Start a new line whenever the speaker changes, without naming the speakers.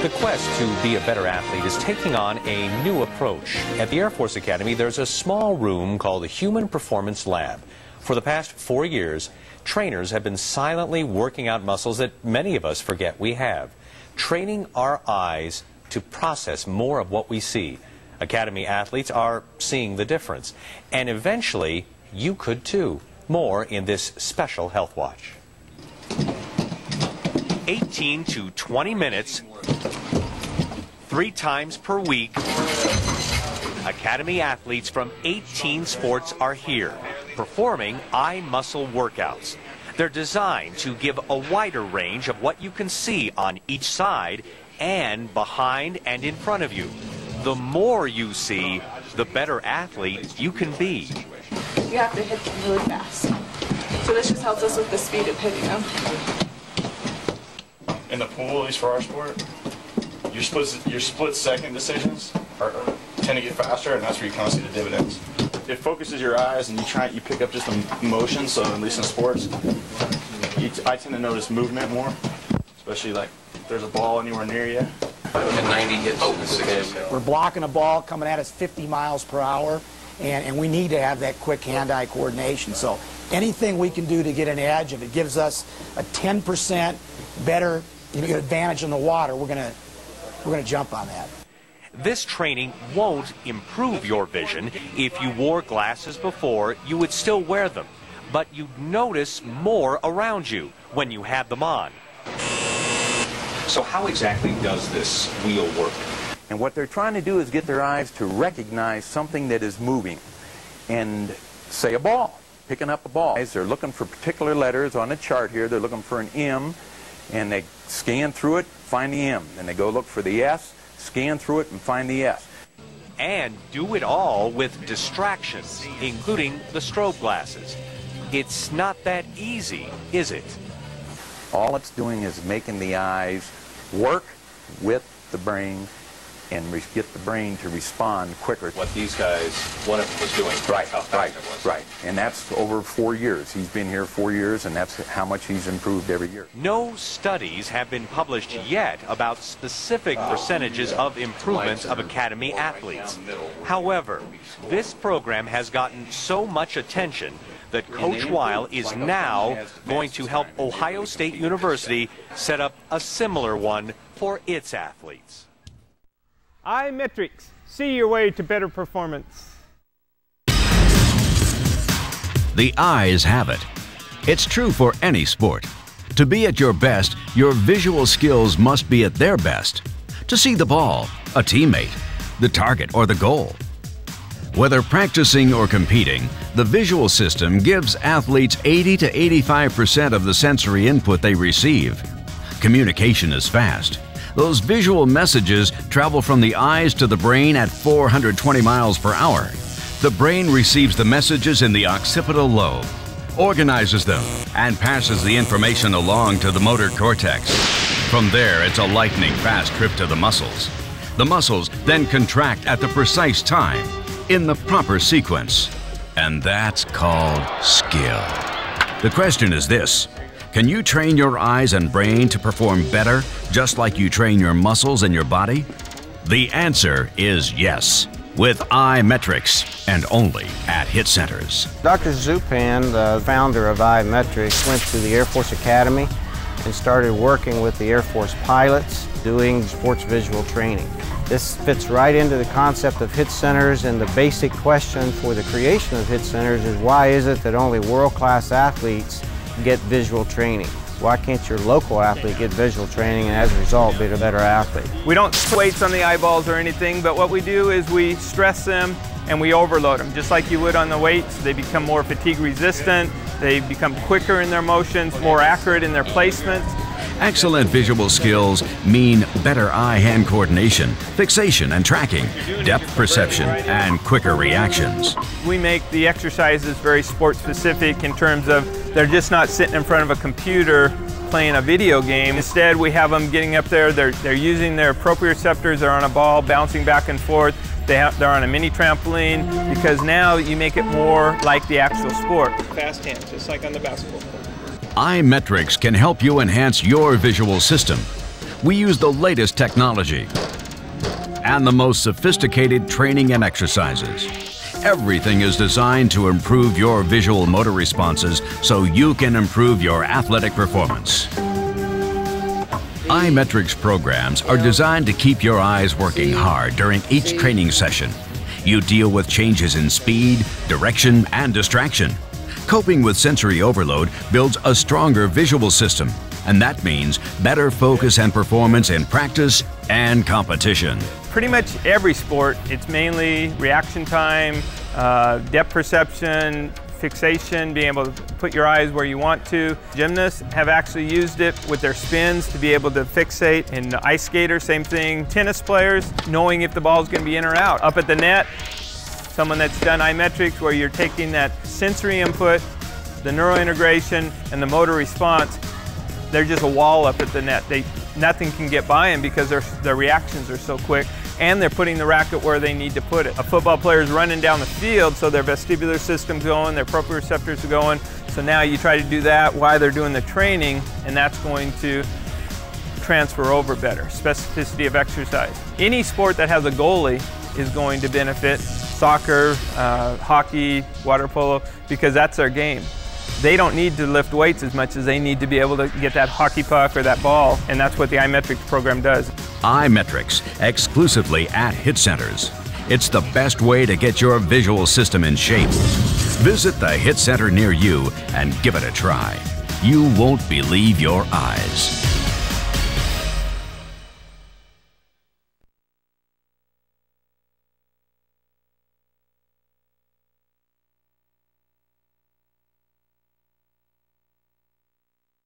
The quest to be a better athlete is taking on a new approach. At the Air Force Academy, there's a small room called the Human Performance Lab. For the past 4 years, trainers have been silently working out muscles that many of us forget we have, training our eyes to process more of what we see. Academy athletes are seeing the difference, and eventually you could too. More in this special Health Watch. 18 to 20 minutes, 3 times per week. Academy athletes from 18 sports are here, performing eye muscle workouts. They're designed to give a wider range of what you can see on each side and behind and in front of you. The more you see, the better athlete you can be.
You have to hit them really fast. So this just helps us with the speed of hitting them.
In the pool, at least for our sport, your split-second decisions tend to get faster, and that's where you kind of see the dividends. It focuses your eyes, and you pick up just the motion. So at least in sports, I tend to notice movement more, especially like if there's a ball anywhere near you.
At 90 hits in the 60s.
We're blocking a ball coming at us 50 miles per hour, and we need to have that quick hand-eye coordination. So anything we can do to get an edge, if it gives us a 10% better advantage in the water, we're gonna jump on that.
This training won't improve your vision. If you wore glasses before, you would still wear them, but you'd notice more around you when you had them on. So how exactly does this wheel work?
And what they're trying to do is get their eyes to recognize something that is moving. And say a ball, picking up a ball. They're looking for particular letters on a chart here. They're looking for an M, and they scan through it, find the M. Then they go look for the S, scan through it, and find the S.
And do it all with distractions, including the strobe glasses. It's not that easy, is it?
All it's doing is making the eyes work with the brain and get the brain to respond quicker.
What these guys, one of them was doing.
Right,
how fast
right,
it was.
right. And that's over 4 years. He's been here 4 years, and that's how much he's improved every year.
No studies have been published yet about specific percentages of improvements of Academy athletes. However, this program has gotten so much attention that Coach Weil is now going to help Ohio State University set up a similar one for its athletes.
Metrix. See your way to better performance.
The eyes have it. It's true for any sport. To be at your best, your visual skills must be at their best. To see the ball, a teammate, the target, or the goal. Whether practicing or competing, the visual system gives athletes 80 to 85% of the sensory input they receive. Communication is fast. Those visual messages travel from the eyes to the brain at 420 miles per hour. The brain receives the messages in the occipital lobe, organizes them, and passes the information along to the motor cortex. From there, it's a lightning-fast trip to the muscles. The muscles then contract at the precise time, in the proper sequence. And that's called skill. The question is this: can you train your eyes and brain to perform better, just like you train your muscles and your body? The answer is yes, with Metrix, and only at Hit Centers.
Dr. Zupan, the founder of Metrix, went to the Air Force Academy and started working with the Air Force pilots doing sports visual training. This fits right into the concept of Hit Centers, and the basic question for the creation of Hit Centers is, why is it that only world-class athletes get visual training? Why can't your local athlete get visual training and as a result be a better athlete?
We don't put weights on the eyeballs or anything, but what we do is we stress them and we overload them. Just like you would on the weights, they become more fatigue resistant, they become quicker in their motions, more accurate in their placements.
Excellent visual skills mean better eye-hand coordination, fixation and tracking, depth perception, and quicker reactions.
We make the exercises very sport-specific in terms of they're just not sitting in front of a computer playing a video game. Instead, we have them getting up there, they're using their proprioceptors, they're on a ball, bouncing back and forth, they're on a mini trampoline, because now you make it more like the actual sport. Fast hands, just like on the basketball court.
Metrix can help you enhance your visual system. we use the latest technology and the most sophisticated training and exercises. Everything is designed to improve your visual motor responses so you can improve your athletic performance. Metrix programs are designed to keep your eyes working hard during each training session. You deal with changes in speed, direction, and distraction. Coping with sensory overload builds a stronger visual system, and that means better focus and performance in practice and competition.
Pretty much every sport, it's mainly reaction time, depth perception, fixation, being able to put your eyes where you want to. Gymnasts have actually used it with their spins to be able to fixate. And ice skaters, same thing. Tennis players, knowing if the ball is going to be in or out. Up at the net, someone that's done Metrix, where you're taking that sensory input, the neural integration, and the motor response. They're just a wall up at the net. Nothing can get by them because their reactions are so quick, and they're putting the racket where they need to put it. A football player is running down the field, so their vestibular system's going, their proprioceptors are going. So now you try to do that while they're doing the training, and that's going to transfer over better. Specificity of exercise. Any sport that has a goalie is going to benefit. Soccer, hockey, water polo, because that's their game. They don't need to lift weights as much as they need to be able to get that hockey puck or that ball, and that's what the Metrix program does.
Metrix, exclusively at Hit Centers. It's the best way to get your visual system in shape. Visit the Hit Center near you and give it a try. You won't believe your eyes.